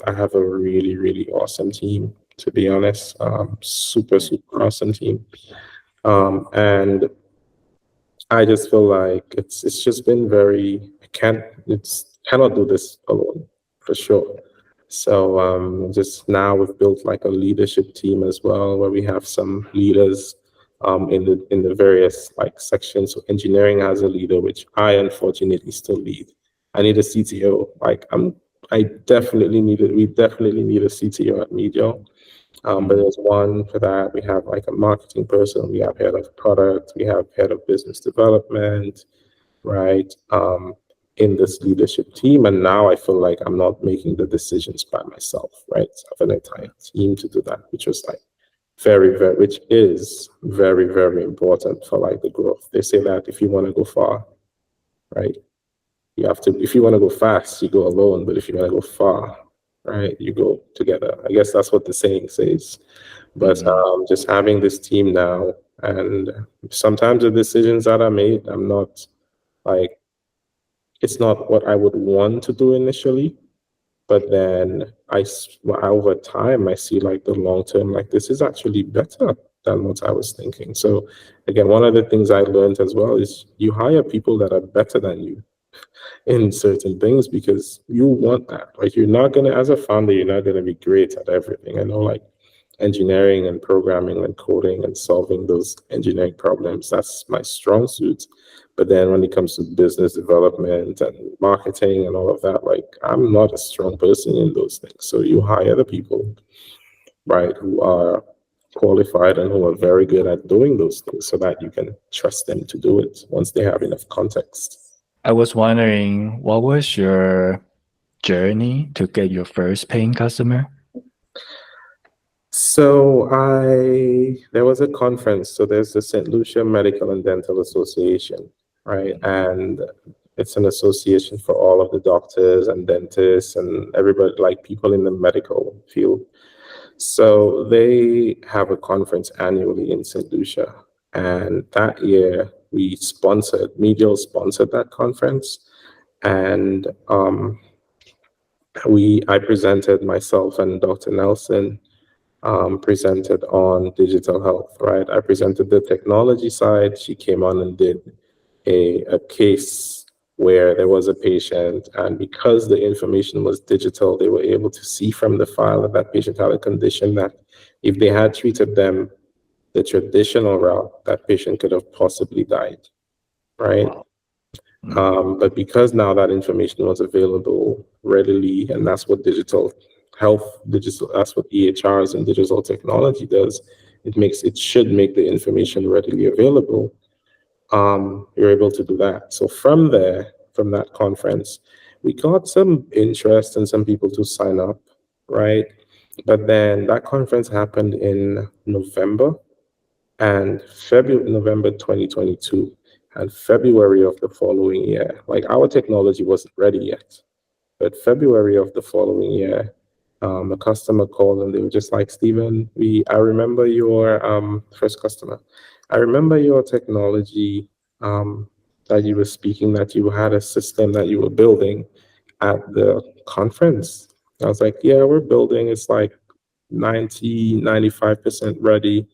I have a really, really awesome team, to be honest. Super awesome team. And I just feel like it's just been very I can't it's cannot do this alone for sure. So just now we've built like a leadership team as well where we have some leaders in the various like sections. So engineering has a leader, which I unfortunately still lead. I need a CTO. We definitely need a CTO at Media. But there's one for that. We have like a marketing person, we have head of product, we have head of business development, right? In this leadership team. And now I feel like I'm not making the decisions by myself, right? So I have an entire team to do that, which was like which is very, very important for like the growth. They say that if you want to go far, right? You have to, if you want to go fast, you go alone. But if you want to go far, right, you go together. I guess that's what the saying says. But just having this team now, and sometimes the decisions that are made, I'm not like, it's not what I would want to do initially. But then over time, I see like the long term, like this is actually better than what I was thinking. So again, one of the things I learned as well is you hire people that are better than you in certain things because you want that. Like you're not gonna, as a founder, you're not gonna be great at everything. I know like engineering and programming and coding and solving those engineering problems, that's my strong suit. But then when it comes to business development and marketing and all of that, like I'm not a strong person in those things. So you hire the people, right, who are qualified and who are very good at doing those things so that you can trust them to do it once they have enough context. I was wondering, what was your journey to get your first paying customer? So there was a conference. So there's the St. Lucia Medical and Dental Association, right? And it's an association for all of the doctors and dentists and everybody, like people in the medical field. So they have a conference annually in St. Lucia. And that year medial sponsored that conference. And I presented, myself and Dr. Nelson presented on digital health, right? I presented the technology side. She came on and did a case where there was a patient, and because the information was digital, they were able to see from the file that that patient had a condition that if they had treated them the traditional route, that patient could have possibly died, right? Wow. But because now that information was available readily, and that's what that's what EHRs and digital technology does, it should make the information readily available. You're able to do that. So from that conference, we got some interest and some people to sign up, right? But then that conference happened in November and November 2022 and February of the following year. Like our technology wasn't ready yet, but February of the following year, a customer called and they were just like, Stephen, I remember your first customer. I remember your technology that you were speaking, that you had a system that you were building at the conference. I was like, yeah, we're building. It's like 95% ready.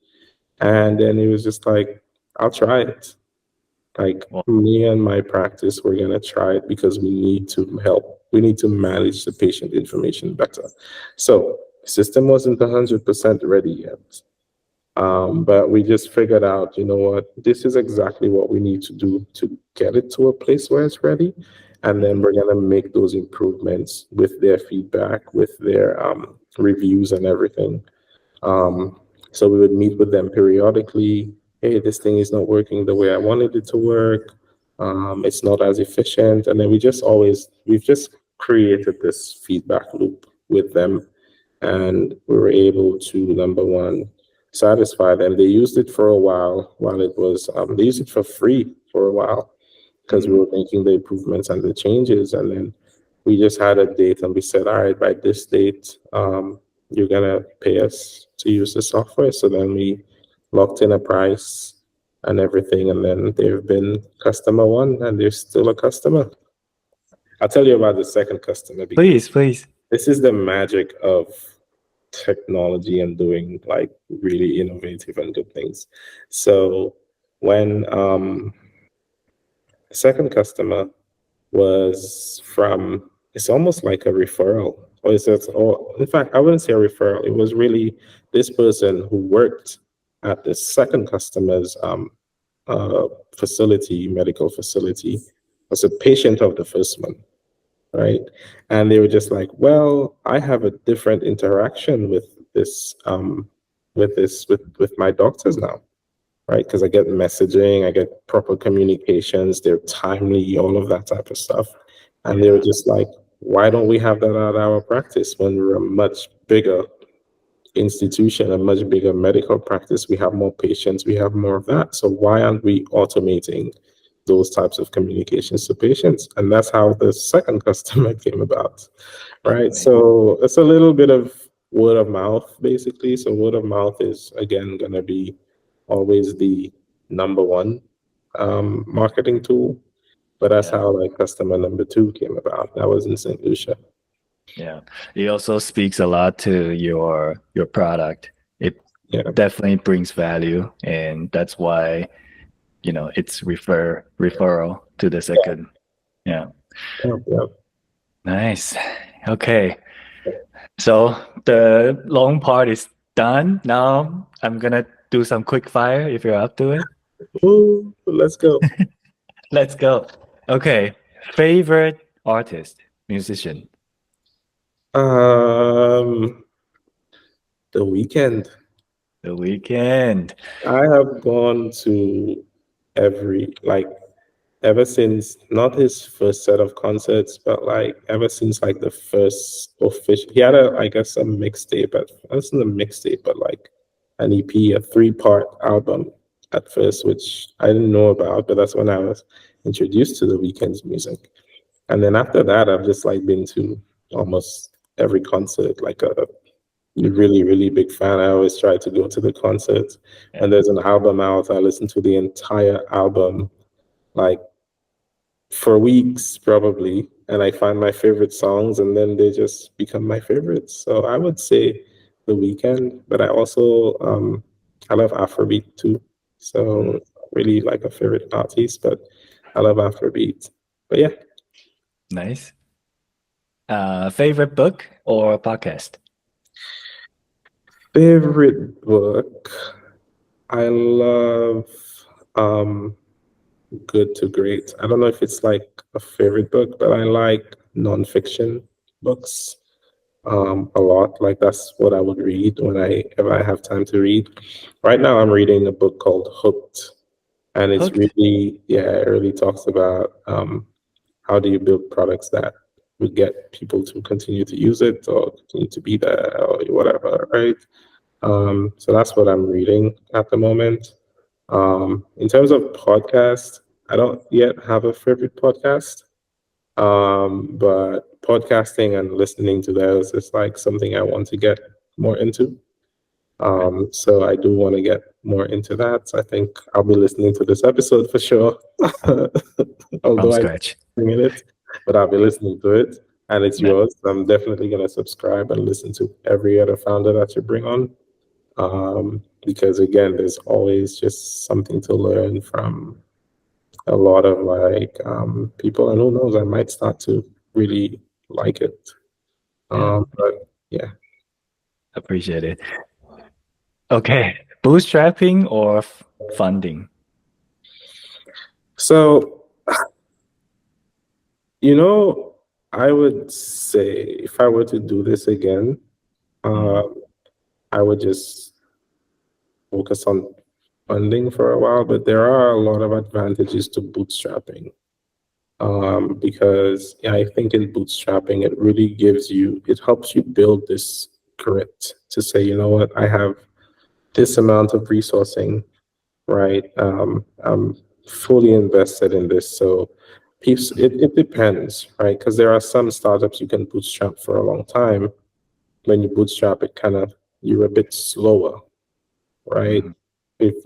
And then he was just like, I'll try it. Like Wow. me and my practice, we're going to try it because we need to help. We need to manage the patient information better. So the system wasn't 100% ready yet. But we just figured out, you know what, this is exactly what we need to do to get it to a place where it's ready. And then we're going to make those improvements with their feedback, with their reviews and everything. So we would meet with them periodically. Hey, this thing is not working the way I wanted it to work. It's not as efficient. And then we've just created this feedback loop with them. And we were able to, number one, satisfy them. They used it for a while they used it for free for a while because we were making the improvements and the changes. And then we just had a date and we said, all right, by this date, you're going to pay us to use the software. So then we locked in a price and everything. And then they've been customer one and they're still a customer. I'll tell you about the second customer. Please. This is the magic of technology and doing like really innovative and good things. So when the second customer was from, it's almost like a referral. Or in fact, I wouldn't say a referral. It was really this person who worked at the second customer's medical facility, was a patient of the first one, right? And they were just like, well, I have a different interaction with my doctors now, right? Because I get messaging, I get proper communications, they're timely, all of that type of stuff. And they were just like, why don't we have that at our practice when we're a much bigger institution, a much bigger medical practice? We have more patients, we have more of that. So why aren't we automating those types of communications to patients? And that's how the second customer came about, right? So it's a little bit of word of mouth, basically. So word of mouth is, again, going to be always the number one marketing tool. But that's how like customer number two came about. That was in St. Lucia. Yeah, it also speaks a lot to your product. It definitely brings value, and that's why it's referral to the second. Yeah. Nice. Okay, so the long part is done. Now I'm gonna do some quick fire if you're up to it. Ooh, let's go. Let's go. Okay, favorite artist, musician. The Weekend. The Weekend. I have gone to every like ever since not his first set of concerts, but like ever since like the first official. He had a I guess a mixtape at it wasn't a mixtape, but like an EP, a three-part album at first, which I didn't know about, but that's when I was introduced to the Weeknd's music. And then after that, I've just like been to almost every concert, like a really, really big fan. I always try to go to the concerts. Yeah. When there's an album out, I listen to the entire album, like for weeks probably, and I find my favorite songs, and then they just become my favorites. So I would say The Weeknd, but I also I love Afrobeat too. So Mm, it's not really like a favorite artist, but I love Afrobeat. But yeah, nice. Favorite book or podcast? favorite book. I love um Good to Great. I don't know if it's like a favorite book, but I like nonfiction books a lot. Like that's what I would read when if I have time to read. Right now I'm reading a book called Hooked, and it's Hooked. really it really talks about how do you build products that would get people to continue to use it or continue to be there or whatever, right? So that's what I'm reading at the moment. In terms of podcast, I don't yet have a favorite podcast. But podcasting and listening to those is like something I want to get more into. Okay. So I do want to get more into that. I think I'll be listening to this episode for sure. From Although I scratch. don't in it, but I'll be listening to it. And it's Yeah. yours. I'm definitely gonna subscribe and listen to every other founder that you bring on. Because again, there's always just something to learn from a lot of like people, and who knows, I might start to really like it. Yeah. But yeah. Appreciate it. Okay. Bootstrapping or funding? So, you know, I would say if I were to do this again, Mm, I would just focus on funding for a while, but there are a lot of advantages to bootstrapping. Because I think in bootstrapping, it really it helps you build this grit to say, you know what, I have this amount of resourcing, right? I'm fully invested in this. So it depends, right? Because there are some startups you can bootstrap for a long time. When you bootstrap, you're a bit slower, right? mhm.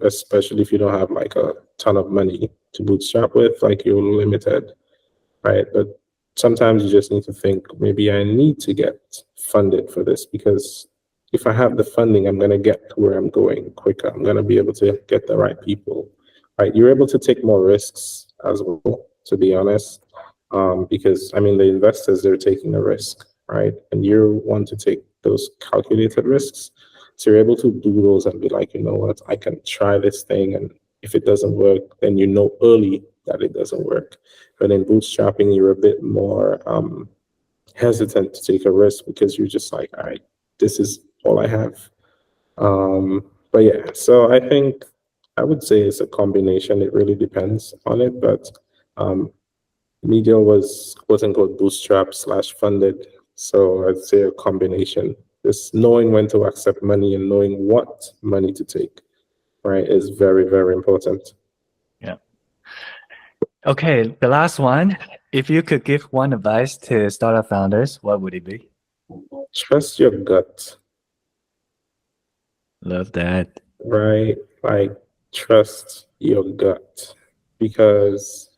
Especially if you don't have like a ton of money to bootstrap with, like you're limited, right? But sometimes you just need to think maybe I need to get funded for this because if I have the funding, I'm going to get to where I'm going quicker. I'm going to be able to get the right people, right? You're able to take more risks as well, to be honest, because I mean, the investors, they're taking a risk, right? And you want to take those calculated risks. So you're able to do those and be like, you know what, I can try this thing. And if it doesn't work, then you know early that it doesn't work. But in bootstrapping, you're a bit more hesitant to take a risk because you're just like, all right, this is all I have. But yeah, so I think I would say it's a combination. It really depends on it, but um, medial was quote unquote bootstrap slash funded. So I'd say a combination. Just knowing when to accept money and knowing what money to take, right, is very, very important. Yeah. Okay. The last one. If you could give one advice to startup founders, what would it be? Trust your gut, Love that. right? Like, trust your gut because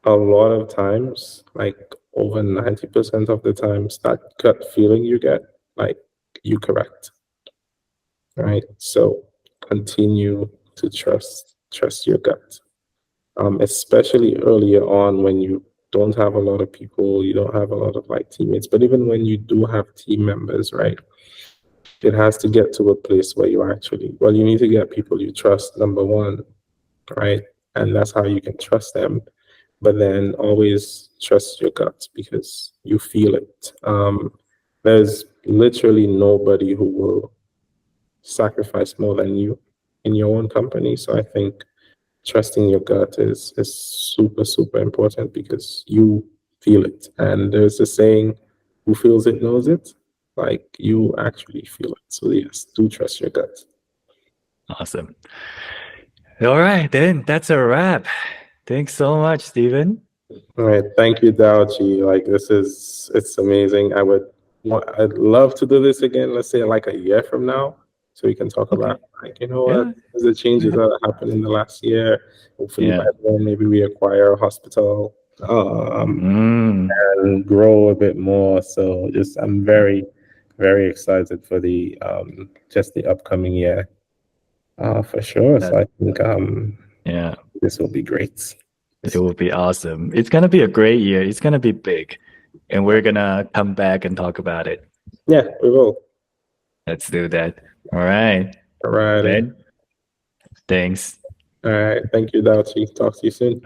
a lot of times, like over 90% of the times, that gut feeling you get, like, you correct, right? So continue to trust your gut, especially earlier on when you don't have a lot of people, you don't have a lot of like teammates, but even when you do have team members, right? It has to get to a place where you actually, well, you need to get people you trust, number one, right? And that's how you can trust them. But then always trust your gut because you feel it. There's literally nobody who will sacrifice more than you in your own company. So I think trusting your gut is super, super important because you feel it. And there's a saying, who feels it knows it. Like you actually feel it. So yes, do trust your gut. Awesome. All right, then that's a wrap. Thanks so much, Stephen. All right, thank you, Daw-Chih. Like it's amazing. I'd love to do this again. Let's say like a year from now, so we can talk Okay. about like what Yeah. the changes that happened in the last year. Hopefully by Yeah. then maybe we acquire a hospital Mm, and grow a bit more. So just I'm very, very excited for the just the upcoming year. For sure. So that, I think yeah, this will be great. it will be awesome. It's gonna be a great year. It's gonna be big, and we're gonna come back and talk about it. Yeah, we will. Let's do that. All right. All right. Then, thanks. All right. Thank you, Daw-Chih. Talk to you soon.